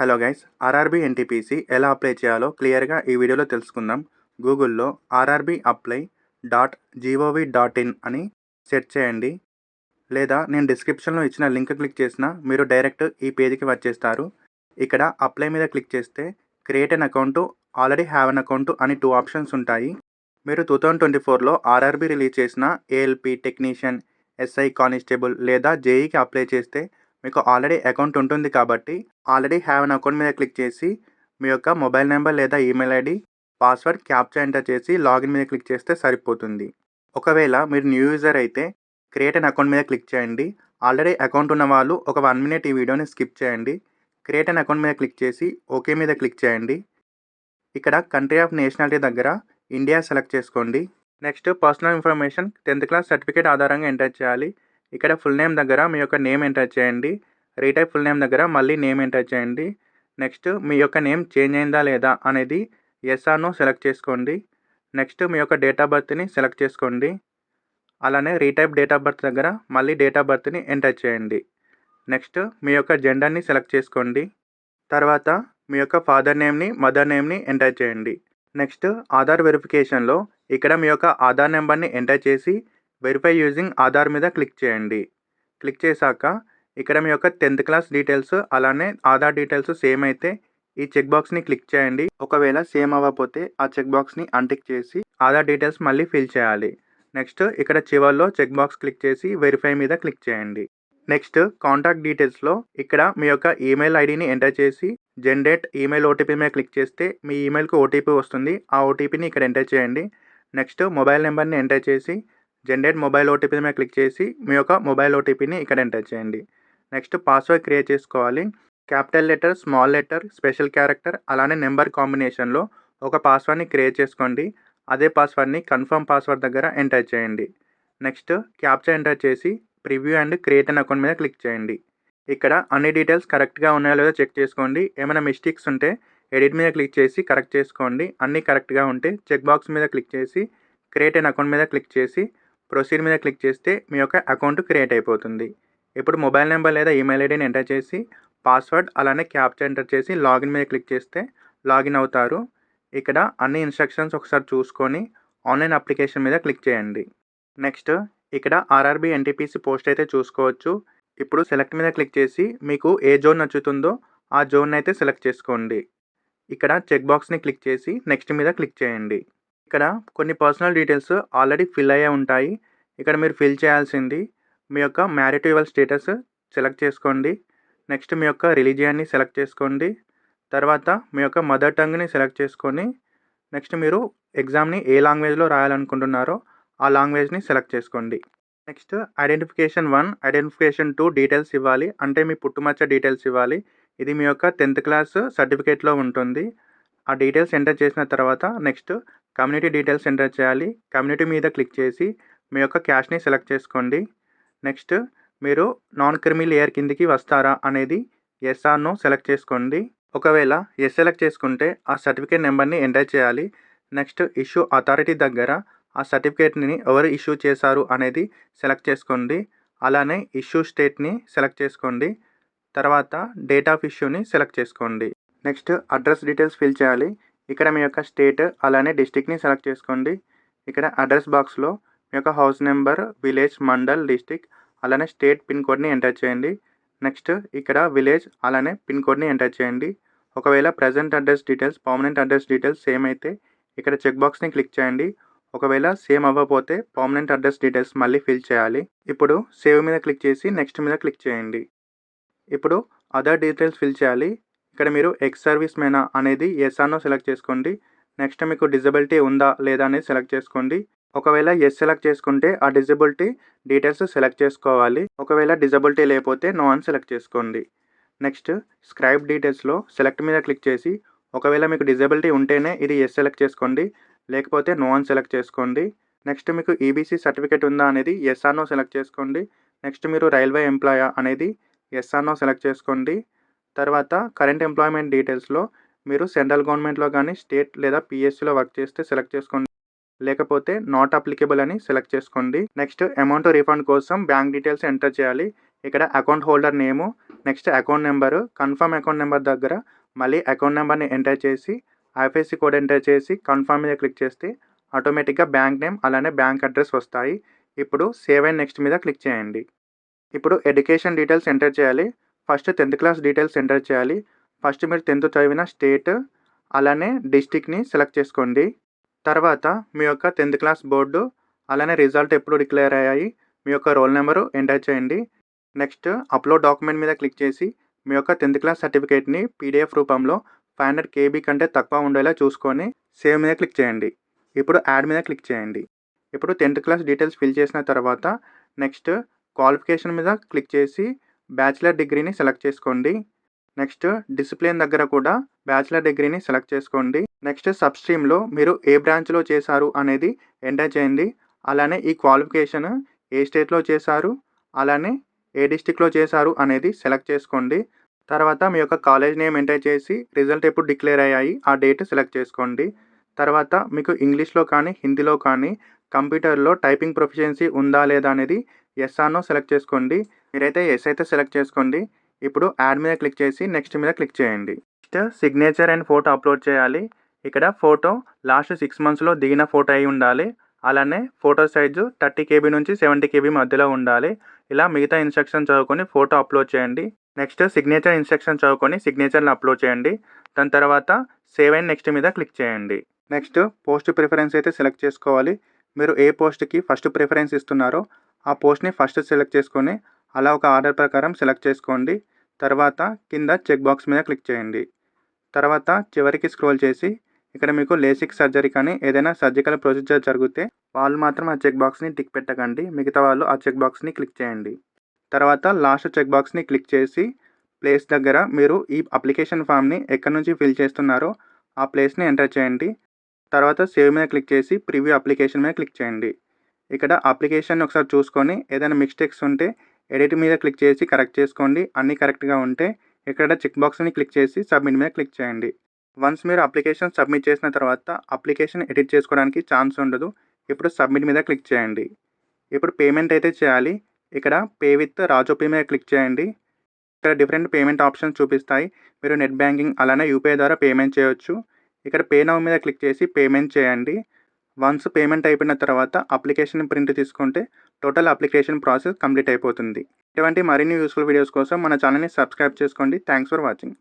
Hello guys, RRB NTPC ఎలా apply చేయాలో క్లియర్గా ఈ వీడియోలో తెలుసుకుందాం. గూగుల్లో ఆర్ఆర్బీ అప్లై .gov.in అని సెర్చ్ చేయండి. లేదా నేను డిస్క్రిప్షన్లో ఇచ్చిన లింక్ క్లిక్ చేసినా మీరు డైరెక్ట్ ఈ పేజీకి వచ్చేస్తారు. ఇక్కడ అప్లై మీద క్లిక్ చేస్తే create an account, already have an account అని 2 ఆప్షన్స్ ఉంటాయి. మీరు 2024లో ఆర్ఆర్బీ రిలీజ్ చేసిన ఏఎల్పీ టెక్నీషియన్, ఎస్ఐ కానిస్టేబుల్ లేదా జేఈకి అప్లై చేస్తే మీకు ఆల్రెడీ అకౌంట్ ఉంటుంది కాబట్టి ఆల్రెడీ హ్యావ్ అన్ అకౌంట్ మీద క్లిక్ చేసి మీ యొక్క మొబైల్ నెంబర్ లేదా email ID, password, captcha enter చేసి లాగిన్ మీద క్లిక్ చేస్తే సరిపోతుంది. ఒకవేళ మీరు న్యూ యూజర్ అయితే క్రియేట్ అన్ అకౌంట్ మీద క్లిక్ చేయండి. ఆల్రెడీ అకౌంట్ ఉన్న వాళ్ళు ఒక 1 మినిట్ ఈ వీడియోని స్కిప్ చేయండి. క్రియేట్ అన్ అకౌంట్ మీద క్లిక్ చేసి ఓకే మీద క్లిక్ చేయండి. ఇక్కడ కంట్రీ ఆఫ్ నేషనాలిటీ దగ్గర ఇండియా సెలెక్ట్ చేసుకోండి. Next personal information 10th class certificate ఆధారంగా ఎంటర్ చేయాలి. ఇక్కడ ఫుల్ నేమ్ దగ్గర మీ యొక్క నేమ్ ఎంటర్ చేయండి. రీటైప్ ఫుల్ నేమ్ దగ్గర మళ్ళీ నేమ్ ఎంటర్ చేయండి. నెక్స్ట్ మీ యొక్క నేమ్ చేంజ్ అయిందా లేదా అనేది ఎస్ ఆర్ నో సెలెక్ట్ చేసుకోండి. నెక్స్ట్ మీ యొక్క డేట్ ఆఫ్ బర్త్ని సెలెక్ట్ చేసుకోండి. అలానే రీటైప్ డేట్ ఆఫ్ బర్త్ దగ్గర మళ్ళీ డేట్ ఆఫ్ బర్త్ని ఎంటర్ చేయండి. నెక్స్ట్ మీ యొక్క జెండర్ని సెలెక్ట్ చేసుకోండి. తర్వాత మీ యొక్క ఫాదర్ నేమ్ని, మదర్ నేమ్ని ఎంటర్ చేయండి. నెక్స్ట్ ఆధార్ వెరిఫికేషన్లో ఇక్కడ మీ యొక్క ఆధార్ నెంబర్ని ఎంటర్ చేసి వెరిఫై యూజింగ్ ఆధార్ మీద క్లిక్ చేయండి. క్లిక్ చేశాక ఇక్కడ మీ యొక్క 10th క్లాస్ డీటెయిల్స్ అలానే ఆధార్ డీటెయిల్స్ సేమ్ అయితే ఈ చెక్ బాక్స్ని క్లిక్ చేయండి. ఒకవేళ సేమ్ అవ్వకపోతే ఆ చెక్ బాక్స్ని అన్టిక్ చేసి ఆధార్ డీటెయిల్స్ మళ్ళీ ఫిల్ చేయాలి. నెక్స్ట్ ఇక్కడ చివర్లో చెక్ బాక్స్ క్లిక్ చేసి వెరిఫై మీద క్లిక్ చేయండి. నెక్స్ట్ కాంటాక్ట్ డీటెయిల్స్లో ఇక్కడ మీ యొక్క ఈమెయిల్ ఐడిని ఎంటర్ చేసి జనరేట్ ఈమెయిల్ ఓటీపీ మీద క్లిక్ చేస్తే మీ ఈమెయిల్కి ఓటీపీ వస్తుంది. ఆ ఓటీపీని ఇక్కడ ఎంటర్ చేయండి. నెక్స్ట్ మొబైల్ నెంబర్ని ఎంటర్ చేసి జనరేట్ మొబైల్ ఓటీపీ మీద క్లిక్ చేసి మీ యొక్క మొబైల్ ఓటీపీని ఇక్కడ ఎంటర్ చేయండి. నెక్స్ట్ పాస్వర్డ్ క్రియేట్ చేసుకోవాలి. Capital letter, small letter, special character అలానే నెంబర్ కాంబినేషన్లో ఒక పాస్వర్డ్ని క్రియేట్ చేసుకోండి. అదే పాస్వర్డ్ని కన్ఫర్మ్ పాస్వర్డ్ దగ్గర ఎంటర్ చేయండి. నెక్స్ట్ క్యాప్చా ఎంటర్ చేసి preview and create an account మీద క్లిక్ చేయండి. ఇక్కడ అన్ని డీటెయిల్స్ కరెక్ట్గా ఉన్నాయో లేదో చెక్ చేసుకోండి. ఏమైనా మిస్టేక్స్ ఉంటే ఎడిట్ మీద క్లిక్ చేసి కరెక్ట్ చేసుకోండి. అన్నీ కరెక్ట్గా ఉంటే చెక్ బాక్స్ మీద క్లిక్ చేసి క్రియేట్ అన్ అకౌంట్ మీద క్లిక్ చేసి ప్రొసీడ్ మీద క్లిక్ చేస్తే మీ యొక్క అకౌంట్ క్రియేట్ అయిపోతుంది. ఇప్పుడు మొబైల్ నెంబర్ లేదా ఈమెయిల్ ఐడిని ఎంటర్ చేసి పాస్వర్డ్ అలానే క్యాప్చా ఎంటర్ చేసి లాగిన్ మీద క్లిక్ చేస్తే లాగిన్ అవుతారు. ఇక్కడ అన్ని ఇన్స్ట్రక్షన్స్ ఒకసారి చూసుకొని ఆన్లైన్ అప్లికేషన్ మీద క్లిక్ చేయండి. నెక్స్ట్ ఇక్కడ ఆర్ఆర్బీ ఎన్టీపీసీ పోస్ట్ అయితే చూసుకోవచ్చు. ఇప్పుడు సెలెక్ట్ మీద క్లిక్ చేసి మీకు ఏ జోన్ నచ్చుతుందో ఆ జోన్ అయితే సెలెక్ట్ చేసుకోండి. ఇక్కడ చెక్ బాక్స్ని క్లిక్ చేసి నెక్స్ట్ మీద క్లిక్ చేయండి. ఇక్కడ కొన్ని పర్సనల్ డీటెయిల్స్ ఆల్రెడీ ఫిల్ అయ్యే ఉంటాయి. ఇక్కడ మీరు ఫిల్ చేయాల్సింది మీ యొక్క మ్యారిటల్ స్టేటస్ సెలెక్ట్ చేసుకోండి. నెక్స్ట్ మీ యొక్క రిలీజియన్ని సెలెక్ట్ చేసుకోండి. తర్వాత మీ యొక్క మదర్ టంగ్ని సెలెక్ట్ చేసుకొని నెక్స్ట్ మీరు ఎగ్జామ్ని ఏ లాంగ్వేజ్లో రాయాలనుకుంటున్నారో ఆ లాంగ్వేజ్ని సెలెక్ట్ చేసుకోండి. నెక్స్ట్ ఐడెంటిఫికేషన్ 1, ఐడెంటిఫికేషన్ 2 డీటెయిల్స్ ఇవ్వాలి. అంటే మీ పుట్టుమచ్చ డీటెయిల్స్ ఇవ్వాలి. ఇది మీ యొక్క 10th క్లాస్ సర్టిఫికేట్లో ఉంటుంది. ఆ డీటెయిల్స్ ఎంటర్ చేసిన తర్వాత నెక్స్ట్ కమ్యూనిటీ డీటెయిల్స్ ఎంటర్ చేయాలి. కమ్యూనిటీ మీద క్లిక్ చేసి మీ యొక్క క్యాస్ట్ని సెలెక్ట్ చేసుకోండి. నెక్స్ట్ మీరు నాన్ క్రిమీ లేయర్ కిందికి వస్తారా అనేది ఎస్ ఆర్ నో సెలెక్ట్ చేసుకోండి. ఒకవేళ ఎస్ సెలెక్ట్ చేసుకుంటే ఆ సర్టిఫికేట్ నెంబర్ని ఎంటర్ చేయాలి. నెక్స్ట్ ఇష్యూ అథారిటీ దగ్గర ఆ సర్టిఫికేట్ని ఎవరు ఇష్యూ చేశారు అనేది సెలెక్ట్ చేసుకోండి. అలానే ఇష్యూ స్టేట్ని సెలెక్ట్ చేసుకోండి. తర్వాత డేట్ ఆఫ్ ఇష్యూని సెలెక్ట్ చేసుకోండి. నెక్స్ట్ అడ్రస్ డీటెయిల్స్ ఫిల్ చేయాలి. ఇక్కడ మీ యొక్క స్టేట్ అలానే డిస్టిక్ని సెలెక్ట్ చేసుకోండి. ఇక్కడ అడ్రస్ బాక్స్లో మీ యొక్క house number, village, mandal, district అలానే స్టేట్ పిన్ కోడ్ని ఎంటర్ చేయండి. నెక్స్ట్ ఇక్కడ విలేజ్ అలానే పిన్ కోడ్ని ఎంటర్ చేయండి. ఒకవేళ present address details, permanent address details same అయితే ఇక్కడ చెక్ బాక్స్ని క్లిక్ చేయండి. ఒకవేళ సేమ్ అవ్వకపోతే పర్మనెంట్ అడ్రస్ డీటెయిల్స్ మళ్ళీ ఫిల్ చేయాలి. ఇప్పుడు సేవ్ మీద క్లిక్ చేసి నెక్స్ట్ మీద క్లిక్ చేయండి. ఇప్పుడు అదర్ డీటెయిల్స్ ఫిల్ చేయాలి. ఇక్కడ మీరు ఎక్స్ సర్వీస్ మేనా అనేది ఎస్ ఆర్ నో సెలెక్ట్ చేసుకోండి. నెక్స్ట్ మీకు డిజబిలిటీ ఉందా లేదా అనేది సెలెక్ట్ చేసుకోండి. ఒకవేళ ఎస్ సెలెక్ట్ చేసుకుంటే ఆ డిజబిలిటీ డీటెయిల్స్ సెలెక్ట్ చేసుకోవాలి. ఒకవేళ డిజబిలిటీ లేకపోతే నో అని సెలెక్ట్ చేసుకోండి. నెక్స్ట్ స్క్రైబ్ డీటెయిల్స్లో సెలెక్ట్ మీద క్లిక్ చేసి ఒకవేళ మీకు డిజబిలిటీ ఉంటేనే ఇది ఎస్ సెలెక్ట్ చేసుకోండి, లేకపోతే నో అని సెలెక్ట్ చేసుకోండి. నెక్స్ట్ మీకు ఈబీసీ సర్టిఫికేట్ ఉందా అనేది ఎస్ ఆర్ నో సెలెక్ట్ చేసుకోండి. నెక్స్ట్ మీరు రైల్వే ఎంప్లాయా అనేది ఎస్ ఆర్ నో సెలెక్ట్ చేసుకోండి. తర్వాత కరెంట్ ఎంప్లాయ్మెంట్ డీటెయిల్స్లో మీరు సెంట్రల్ గవర్నమెంట్లో కానీ స్టేట్ లేదా పిఎస్సిలో వర్క్ చేస్తే సెలెక్ట్ చేసుకోండి, లేకపోతే నాట్ అప్లికేబుల్ అని సెలెక్ట్ చేసుకోండి. నెక్స్ట్ అమౌంట్ రీఫండ్ కోసం బ్యాంక్ డీటెయిల్స్ ఎంటర్ చేయాలి. ఇక్కడ అకౌంట్ హోల్డర్ నేము, next account number, confirm account number దగ్గర మళ్ళీ అకౌంట్ నెంబర్‌ని ఎంటర్ చేసి, ఐఎఫ్ఎస్‌సి కోడ్ ఎంటర్ చేసి, కన్ఫర్మ్ మీద క్లిక్ చేస్తే ఆటోమేటిక్‌గా బ్యాంక్ నేమ్ అలానే బ్యాంక్ అడ్రస్ వస్తాయి. ఇప్పుడు సేవ్ అండ్ నెక్స్ట్ మీద క్లిక్ చేయండి. ఇప్పుడు ఎడ్యుకేషన్ డీటెయిల్స్ ఎంటర్ చేయాలి. First 10th class details enter చేయాలి. ఫస్ట్ మీరు 10th చదివిన స్టేట్ అలానే డిస్ట్రిక్ట్‌ని సెలెక్ట్ చేసుకోండి. తర్వాత మీ యొక్క 10th క్లాస్ బోర్డు అలానే రిజల్ట్ ఎప్పుడు డిక్లేర్ అయ్యాయి, మీ యొక్క రోల్ నెంబరు ఎంటర్ చేయండి. నెక్స్ట్ అప్‌లోడ్ డాక్యుమెంట్ మీద క్లిక్ చేసి మీ యొక్క 10th క్లాస్ సర్టిఫికేట్‌ని పీడీఎఫ్ రూపంలో 500 కేబీ కంటే తక్కువ ఉండేలా చూసుకొని సేవ్ మీద క్లిక్ చేయండి. ఇప్పుడు యాడ్ మీద క్లిక్ చేయండి. ఇప్పుడు 10th క్లాస్ డీటెయిల్స్ ఫిల్ చేసిన తర్వాత నెక్స్ట్ క్వాలిఫికేషన్ మీద క్లిక్ చేసి బ్యాచిలర్ డిగ్రీని సెలెక్ట్ చేసుకోండి. నెక్స్ట్ డిసిప్లిన్ దగ్గర కూడా బ్యాచిలర్ డిగ్రీని సెలెక్ట్ చేసుకోండి. నెక్స్ట్ సబ్‌స్ట్రీమ్‌లో మీరు ఏ బ్రాంచ్‌లో చేశారు అనేది ఎంటర్ చేయండి. అలానే ఈ క్వాలిఫికేషన్ ఏ స్టేట్‌లో చేశారు, అలానే ఏ డిస్ట్రిక్ట్‌లో చేశారు అనేది సెలెక్ట్ చేసుకోండి. తర్వాత మీ యొక్క కాలేజ్ నేమ్ ఎంటర్ చేసి రిజల్ట్ ఎప్పుడు డిక్లేర్ అయ్యాయి ఆ డేట్ సెలెక్ట్ చేసుకోండి. తర్వాత మీకు ఇంగ్లీష్‌లో కానీ, హిందీలో కానీ కంప్యూటర్‌లో టైపింగ్ ప్రొఫిషియన్సీ ఉందా లేదా అనేది యెస్ ఆర్ నో సెలెక్ట్ చేసుకోండి. మీరైతే యెస్ అయితే సెలెక్ట్ చేసుకోండి. ఇప్పుడు యాడ్ మీద క్లిక్ చేసి నెక్స్ట్ మీద క్లిక్ చేయండి. Next signature and photo upload చేయాలి. ఇక్కడ ఫోటో లాస్ట్ 6 మంత్స్‌లో దిగిన ఫోటో అయి ఉండాలి. అలానే ఫోటో సైజు 30 కేబీ నుంచి 70 కేబీ మధ్యలో ఉండాలి. ఇలా మిగతా ఇన్‌స్ట్రక్షన్ చదువుకొని ఫోటో అప్లోడ్ చేయండి. నెక్స్ట్ సిగ్నేచర్ ఇన్‌స్ట్రక్షన్ చదువుకొని సిగ్నేచర్‌ని అప్లోడ్ చేయండి. దాని తర్వాత సేవ్ అండ్ నెక్స్ట్ మీద క్లిక్ చేయండి. నెక్స్ట్ పోస్ట్ ప్రిఫరెన్స్ అయితే సెలెక్ట్ చేసుకోవాలి. మీరు ఏ పోస్ట్‌కి ఫస్ట్ ప్రిఫరెన్స్ ఇస్తున్నారో ఆ పోస్ట్‌ని ఫస్ట్ సెలెక్ట్ చేసుకొని అలా ఒక ఆర్డర్ ప్రకారం సెలెక్ట్ చేసుకోండి. తర్వాత కింద చెక్ బాక్స్ మీద క్లిక్ చేయండి. తర్వాత చివరికి స్క్రోల్ చేసి ఇక్కడ మీకు లేసిక్ సర్జరీ కానీ ఏదైనా సర్జికల్ ప్రొసీజర్ జరిగితే వాళ్ళు మాత్రం ఆ చెక్ బాక్స్‌ని టిక్ పెట్టకండి. మిగతా వాళ్ళు ఆ చెక్ బాక్స్‌ని క్లిక్ చేయండి. తర్వాత లాస్ట్ చెక్ బాక్స్‌ని క్లిక్ చేసి ప్లేస్ దగ్గర మీరు ఈ అప్లికేషన్ ఫామ్‌ని ఎక్కడి నుంచి ఫిల్ చేస్తున్నారో ఆ ప్లేస్‌ని ఎంటర్ చేయండి. తర్వాత సేవ్ మీద క్లిక్ చేసి ప్రివ్యూ అప్లికేషన్ మీద క్లిక్ చేయండి. ఇక్కడ అప్లికేషన్‌ని ఒకసారి చూసుకొని ఏదైనా మిస్టేక్స్ ఉంటే ఎడిట్ మీద క్లిక్ చేసి కరెక్ట్ చేసుకోండి. అన్నీ కరెక్ట్‌గా ఉంటే ఇక్కడ చెక్ బాక్స్‌ని క్లిక్ చేసి సబ్మిట్ మీద క్లిక్ చేయండి. వన్స్ మీరు అప్లికేషన్ సబ్మిట్ చేసిన తర్వాత అప్లికేషన్ ఎడిట్ చేసుకోవడానికి ఛాన్స్ ఉండదు. ఇప్పుడు సబ్మిట్ మీద క్లిక్ చేయండి. ఇప్పుడు పేమెంట్ అయితే చేయాలి. ఇక్కడ పే విత్ రాజోపే మీద క్లిక్ చేయండి. ఇక్కడ డిఫరెంట్ పేమెంట్ ఆప్షన్స్ చూపిస్తాయి. మీరు నెట్ బ్యాంకింగ్ అలానే యూపీఐ ద్వారా పేమెంట్ చేయొచ్చు. ఇక్కడ పే నౌ మీద క్లిక్ చేసి పేమెంట్ చేయండి. వన్స్ పేమెంట్ అయిపోయిన తర్వాత అప్లికేషన్ ప్రింట్ తీసుకుంటే టోటల్ అప్లికేషన్ ప్రాసెస్ కంప్లీట్ అయిపోతుంది. ఇటువంటి మరిన్ని యూస్‌ఫుల్ వీడియోస్ కోసం మన ఛానల్‌ని సబ్స్క్రైబ్ చేసుకోండి. Thanks for watching.